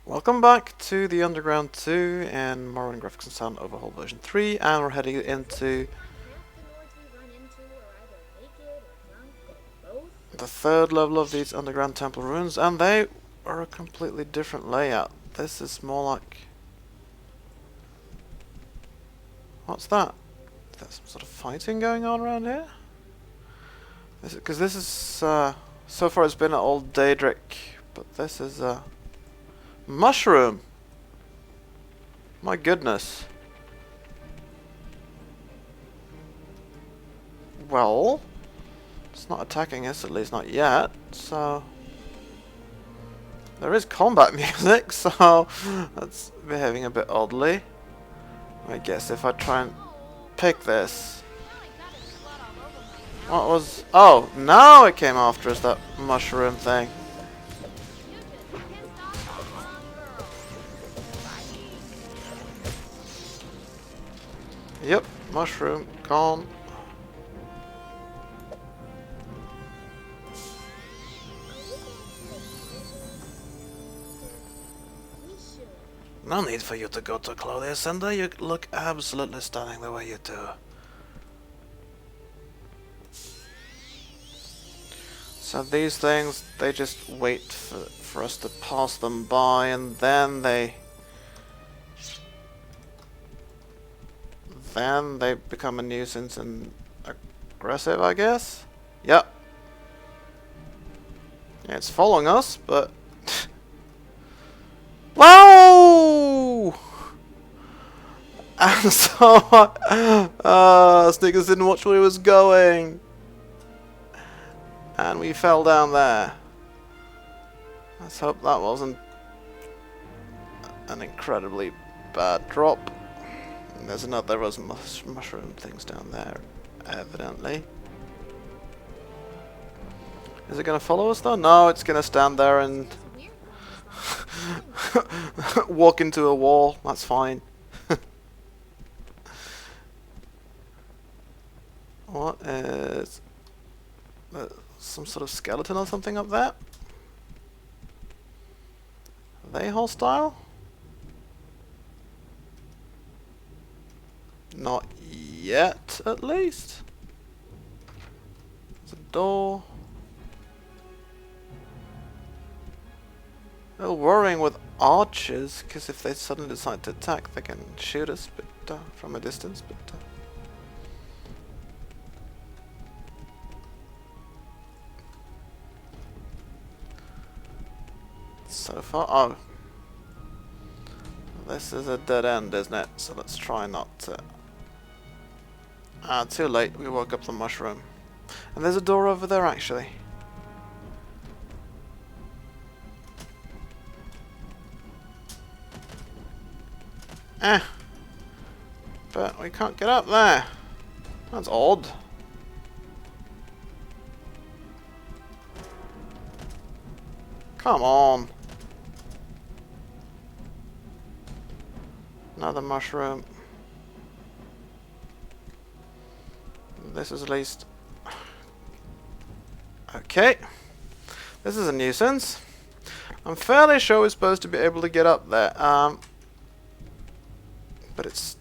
Welcome back to the Underground 2 and Morrowind Graphics and Sound Overhaul version 3, and we're heading into the third level of these underground temple ruins, and they are a completely different layout. This is more like... What's that? Is there some sort of fighting going on around here? Because this is, so far it's been an old Daedric, but this is a mushroom! My goodness. Well, it's not attacking us, at least not yet, so... There is combat music, so that's behaving a bit oddly. I guess if I try and pick this... What was... Oh, now it came after us, that mushroom thing. Yep, mushroom, gone. No need for you to go to Clothier Center, you look absolutely stunning the way you do. So these things, they just wait for us to pass them by, and then they become a nuisance and aggressive, I guess? Yep. Yeah, it's following us, but... Whoa! And so... Snickers didn't watch where he was going. And we fell down there. Let's hope that wasn't an incredibly bad drop. And there's another, there was mushroom things down there, evidently. Is it going to follow us though? No, it's going to stand there and walk into a wall. That's fine. What is... some sort of skeleton or something up there? Are they hostile? Not yet, at least. There's a door. A little worrying with archers, because if they suddenly decide to attack, they can shoot us but, from a distance. But so far, oh, this is a dead end, isn't it? So let's try not to. Too late. We woke up the mushroom, and there's a door over there actually. But we can't get up there. That's odd. Come on. Another mushroom. This is at least... Okay. This is a nuisance. I'm fairly sure we're supposed to be able to get up there. But it's...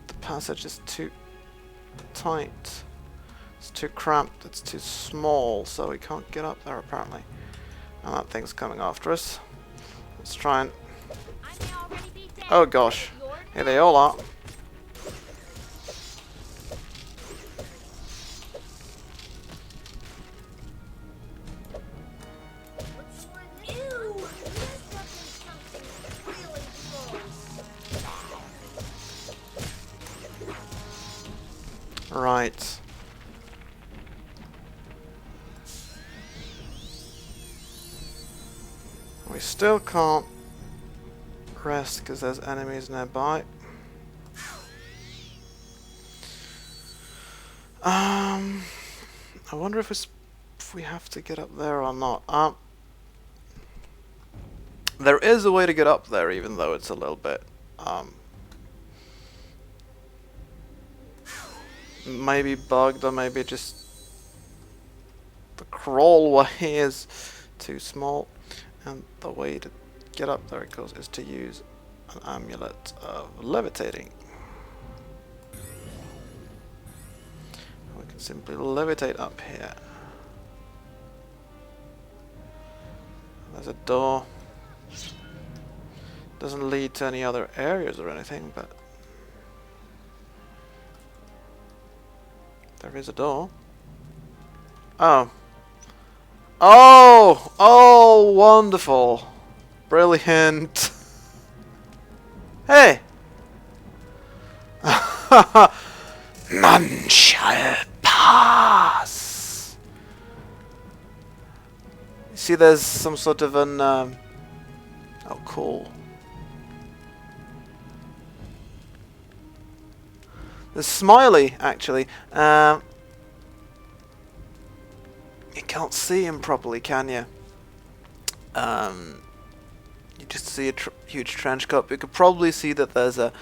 the passage is too tight. It's too cramped. It's too small, so we can't get up there apparently. And that thing's coming after us. Let's try and... Oh gosh. Here they all are. Right. We still can't rest because there's enemies nearby. I wonder if we have to get up there or not. There is a way to get up there, even though it's a little bit maybe bugged, or maybe just the crawl way is too small, and the way to get up there, of course, is to use an amulet of levitating. We can simply levitate up here. There's a door. Doesn't lead to any other areas or anything, but there is a door. Oh. Oh! Oh, wonderful. Brilliant. Hey! None shall pass. You see there's some sort of an... oh, cool. There's Smiley, actually. You can't see him properly, can you? You just see a huge trench coat. You could probably see that there's that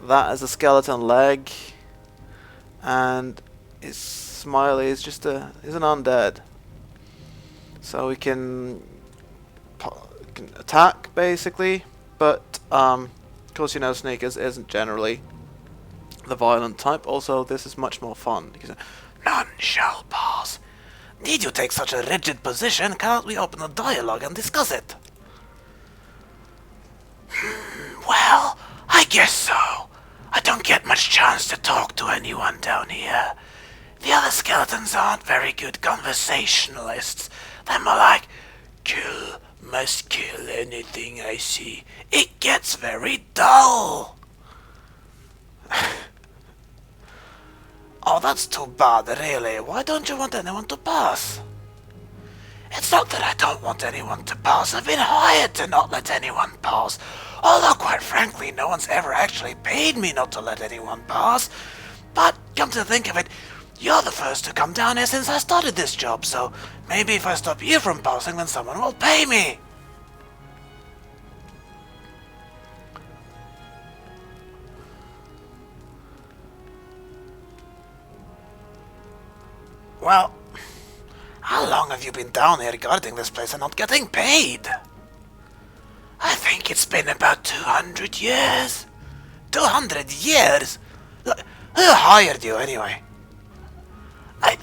as a skeleton leg, and his Smiley is just is an undead. So we can attack basically, but of course you know Sneakers isn't generally the violent type. Also, this is much more fun because none shall pass. Need you take such a rigid position? Cannot we open a dialogue and discuss it? Well, I guess so. I don't get much chance to talk to anyone down here. The other skeletons aren't very good conversationalists. They're more like, kill, must kill anything I see. It gets very dull. Oh, that's too bad, really. Why don't you want anyone to pass? It's not that I don't want anyone to pass. I've been hired to not let anyone pass. Although, quite frankly, no one's ever actually paid me not to let anyone pass. But, come to think of it, you're the first to come down here since I started this job, so maybe if I stop you from passing, then someone will pay me. Well, how long have you been down here guarding this place and not getting paid? I think it's been about 200 years. 200 years? Look, who hired you anyway? I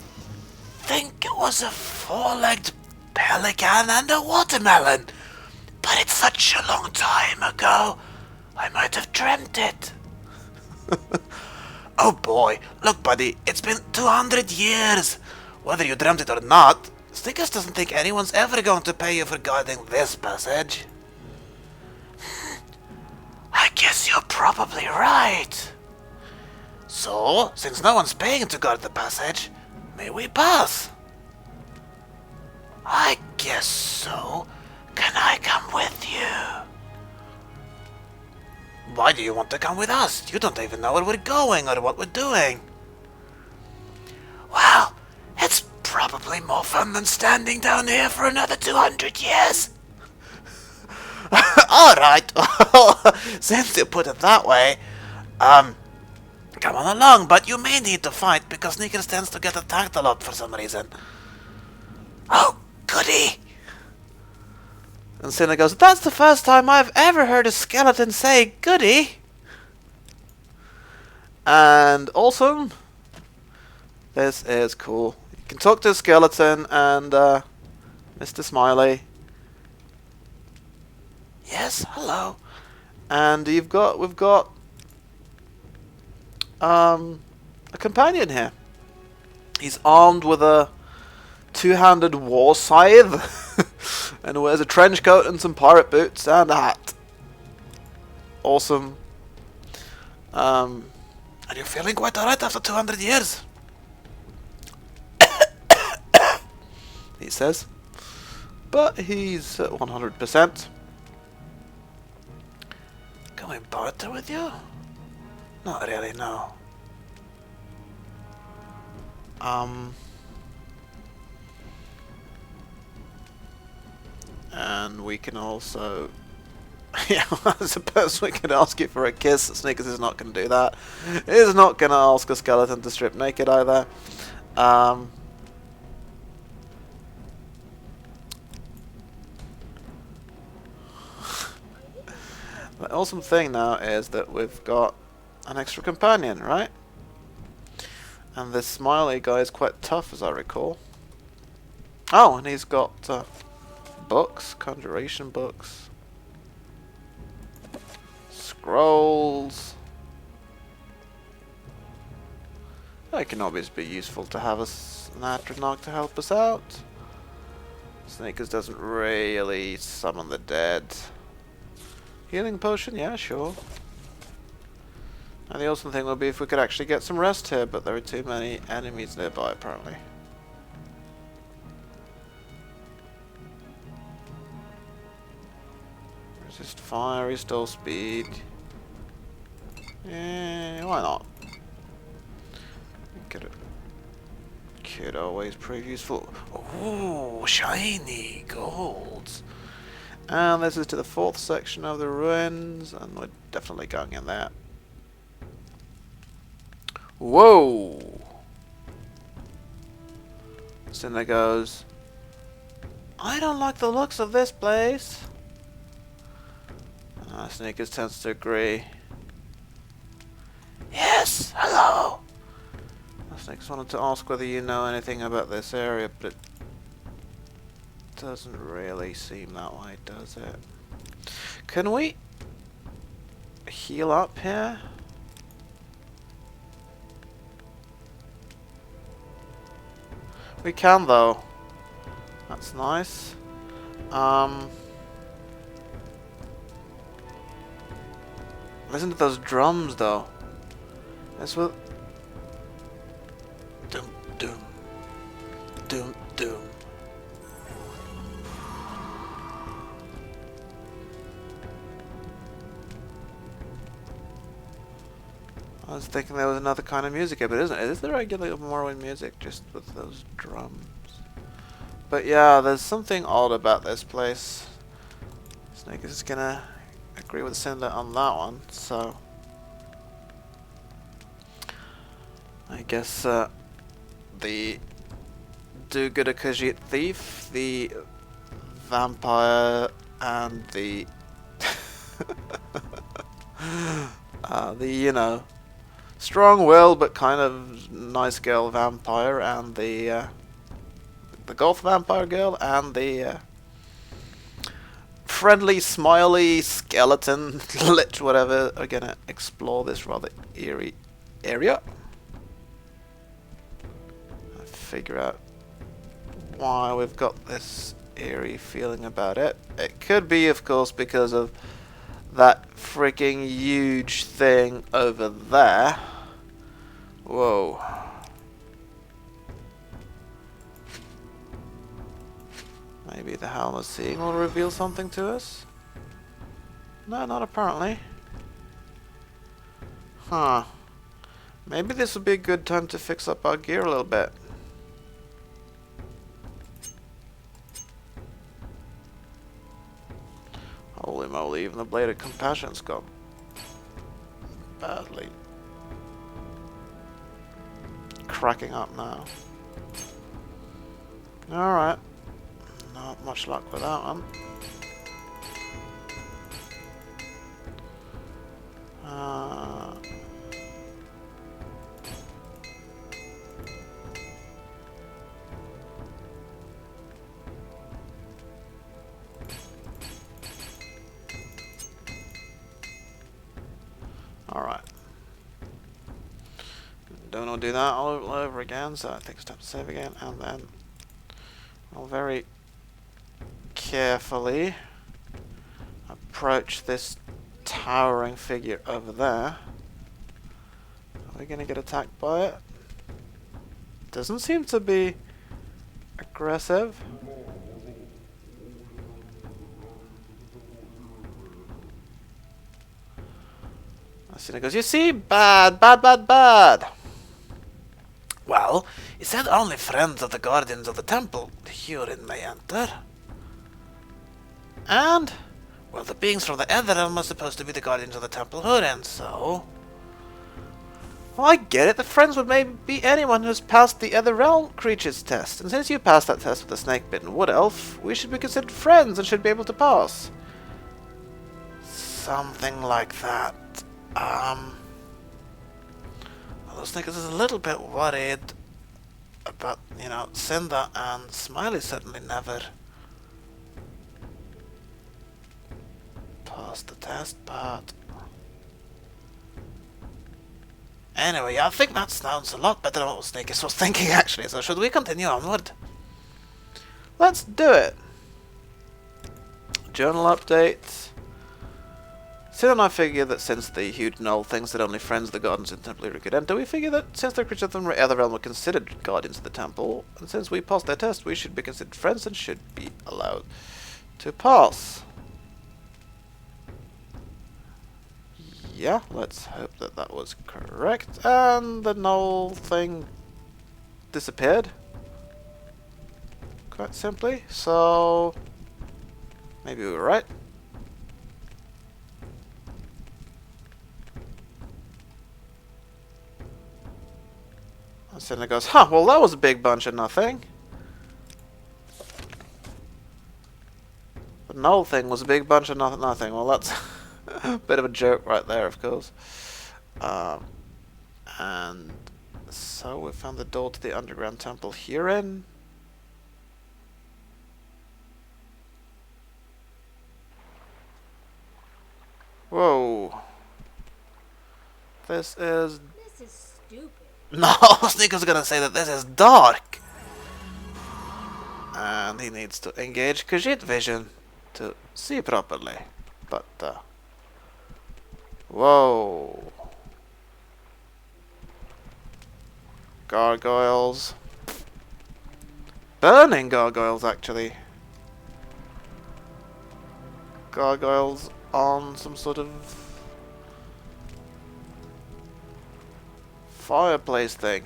think it was a four-legged pelican and a watermelon. But it's such a long time ago, I might have dreamt it. Oh boy, look buddy, it's been 200 years. Whether you dreamt it or not, Snickers doesn't think anyone's ever going to pay you for guarding this passage. I guess you're probably right. So, since no one's paying to guard the passage, may we pass? I guess so. Can I come with you? Why do you want to come with us? You don't even know where we're going or what we're doing. Well, it's probably more fun than standing down here for another 200 years. Alright, since you put it that way, come on along, but you may need to fight because Sneakers tends to get attacked a lot for some reason. Oh, goody! And Cinna goes, that's the first time I've ever heard a skeleton say goody. And awesome. This is cool. You can talk to a skeleton and Mr. Smiley. Yes, hello. And we've got a companion here. He's armed with a two-handed war scythe and wears a trench coat and some pirate boots and a hat. Awesome. Are you feeling quite alright after 200 years? He says. But he's at 100%. Can we barter with you? Not really, no. And we can also... yeah, I suppose we could ask you for a kiss. Sneakers is not going to do that. He's not going to ask a skeleton to strip naked either. The awesome thing now is that we've got an extra companion, right? And this smiley guy is quite tough, as I recall. Oh, and he's got books, conjuration books, scrolls. It can always be useful to have an Atronach to help us out. Sneakers doesn't really summon the dead. Healing potion, yeah, sure. And the awesome thing would be if we could actually get some rest here, but there are too many enemies nearby, apparently. Resist fire, restore speed. Yeah, why not? Get it. Could always prove useful. Ooh, shiny golds. And this is to the 4th section of the ruins, and we're definitely going in there. Whoa! Cinna goes, I don't like the looks of this place. Sneakers tends to agree. Yes, hello! Sneakers wanted to ask whether you know anything about this area, but it doesn't really seem that way, does it? Can we heal up here? We can though. That's nice. Listen to those drums though. That's what. Doom doom. Doom doom. I was thinking there was another kind of music here, but isn't it? Is the regular Morrowind music just with those drums? But yeah, there's something odd about this place. Snake is gonna agree with Cinder on that one, so I guess the do-gooder Khajiit thief, the vampire, and the the, you know, strong-willed but kind of nice girl vampire, and the goth vampire girl, and the friendly, smiley skeleton lich, whatever, are gonna explore this rather eerie area. Figure out why we've got this eerie feeling about it. It could be, of course, because of that freaking huge thing over there. Whoa. Maybe the Helm of Seeing will reveal something to us? No, not apparently. Huh. Maybe this would be a good time to fix up our gear a little bit. Holy moly, even the Blade of Compassion's gone badly. Cracking up now. Alright. Not much luck with that one. Alright. Don't want to do that all over again, so I think it's time to save again, and then I'll very carefully approach this towering figure over there. Are we going to get attacked by it? Doesn't seem to be aggressive. Asina goes, you see? Bad, bad, bad, bad. Well, he said only friends of the guardians of the temple herein may enter. And, well, the beings from the Ether realm are supposed to be the guardians of the temple Hurin, so... Well, I get it. The friends would maybe be anyone who's passed the Ether realm creatures test. And since you passed that test with the snake-bitten wood elf, we should be considered friends and should be able to pass. Something like that. Although Snickers is a little bit worried about, you know, Cinder, and Smiley certainly never passed the test, but anyway, I think that sounds a lot better than what Snickers was thinking actually, so should we continue onward? Let's do it! Journal update. Sid and I figure that since the huge null thinks that only friends of the Guardians of the Temple could enter, we figure that since the creatures of the other realm were considered Guardians of the Temple, and since we passed their test, we should be considered friends and should be allowed to pass. Yeah, let's hope that that was correct. And the null thing disappeared. Quite simply. So maybe we were right. And Cinder goes, huh, well that was a big bunch of nothing. The null thing was a big bunch of nothing. Well, that's a bit of a joke right there, of course. And so we found the door to the underground temple herein. Whoa. This is stupid. No, Sneaker's gonna say that this is dark. And he needs to engage Khajiit vision to see properly. But, whoa. Gargoyles. Burning gargoyles, actually. Gargoyles on some sort of fireplace thing.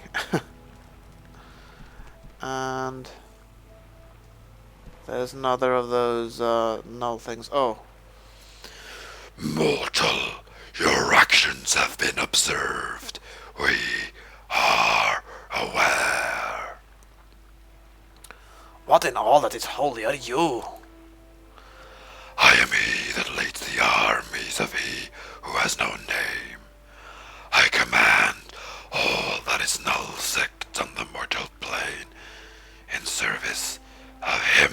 And there's another of those null things. Oh. Mortal, your actions have been observed. We are aware. What in all that is holy are you? I am he that leads the armies of he who has no name. I command all that is null sect on the mortal plane in service of him.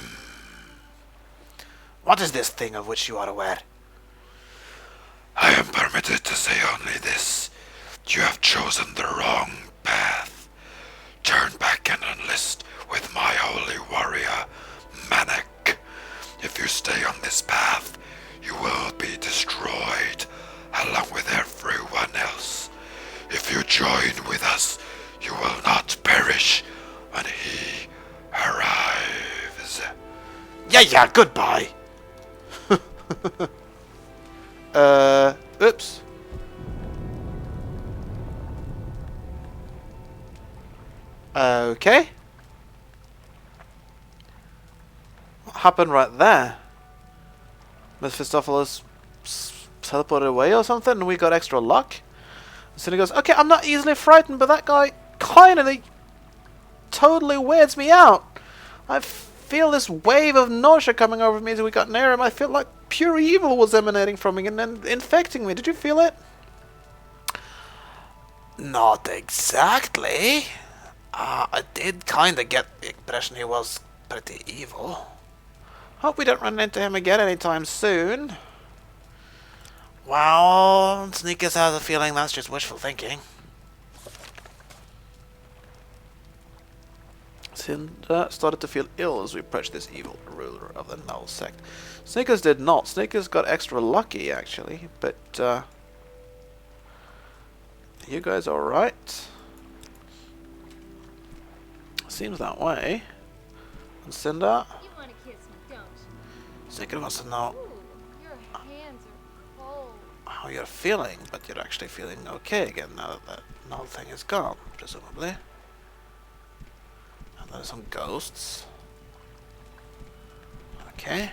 What is this thing of which you are aware? I am permitted to say only this. You have chosen the wrong path. Turn back and enlist with my holy warrior, Manek. If you stay on this path, you will be destroyed, along with everyone else. If you join with us, you will not perish when he arrives. Yeah, goodbye. Oops. Okay. What happened right there? Mephistopheles teleported away or something and we got extra luck? And so he goes, okay, I'm not easily frightened, but that guy kinda totally weirds me out. I feel this wave of nausea coming over me as we got near him. I feel like pure evil was emanating from him and then infecting me. Did you feel it? Not exactly. I did kinda get the impression he was pretty evil. Hope we don't run into him again anytime soon. Well, Sneakers has a feeling that's just wishful thinking. Cinder started to feel ill as we approached this evil ruler of the Null sect. Sneakers did not. Sneakers got extra lucky, actually. But, you guys alright? Seems that way. And Cinder? You want to kiss me, don't you? Sneaker wants to know Ooh, your hands are cold. how you're feeling, but you're actually feeling okay again now that that Null thing is gone, presumably. And there's some ghosts. Okay.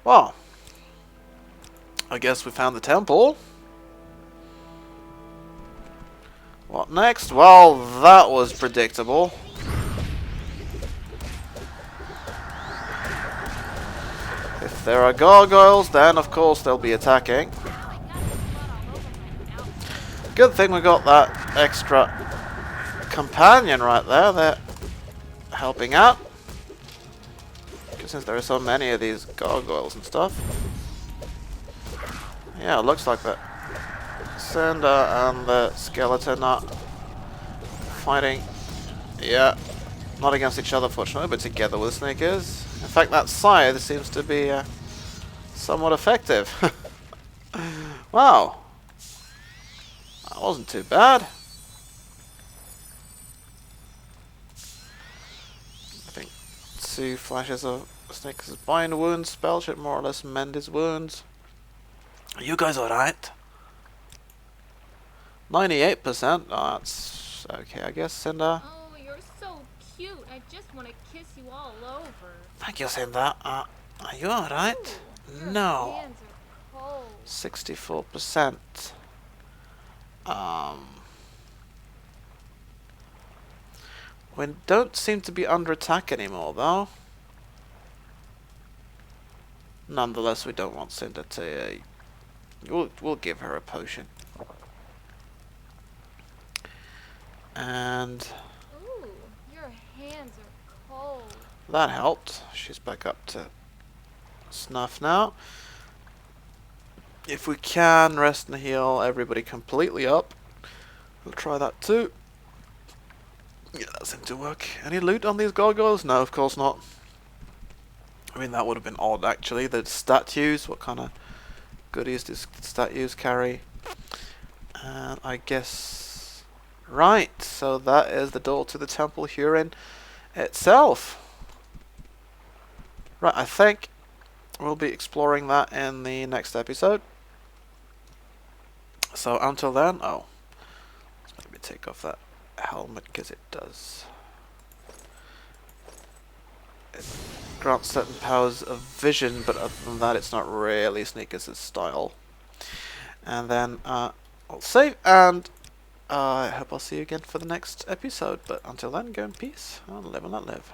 Well, I guess we found the temple. What next? Well, that was predictable. there are gargoyles, then of course they'll be attacking. Good thing we got that extra companion right there. They're helping out. Since there are so many of these gargoyles and stuff. Yeah, it looks like that. Cinder and the skeleton are fighting. Yeah, not against each other fortunately, but together with the sneakers. In fact, that scythe seems to be somewhat effective. Wow. That wasn't too bad. I think 2 flashes of Snake's bind wound spell should more or less mend his wounds. Are you guys alright? 98%? Oh, that's okay, I guess, Cinder. Oh, you're so cute. I just want to kiss you all over. Thank you, Cinder. Are you alright? Your No. hands are cold. 64%. We don't seem to be under attack anymore, though. Nonetheless, we don't want Cinder to... we'll give her a potion. And... Ooh, your hands are cold. that helped. She's back up to snuff now. If we can rest and heal everybody completely up, we'll try that too. Yeah, that seemed to work. Any loot on these gargoyles? No, of course not. I mean, that would have been odd, actually. The statues, what kind of goodies do statues carry? And I guess... right, so that is the door to the Temple Hurin itself. Right, I think we'll be exploring that in the next episode. So until then, oh, let's maybe take off that helmet because it does. It grants certain powers of vision, but other than that, it's not really Sneakers' style. And then I'll save, and I hope I'll see you again for the next episode. But until then, go in peace and live and let live.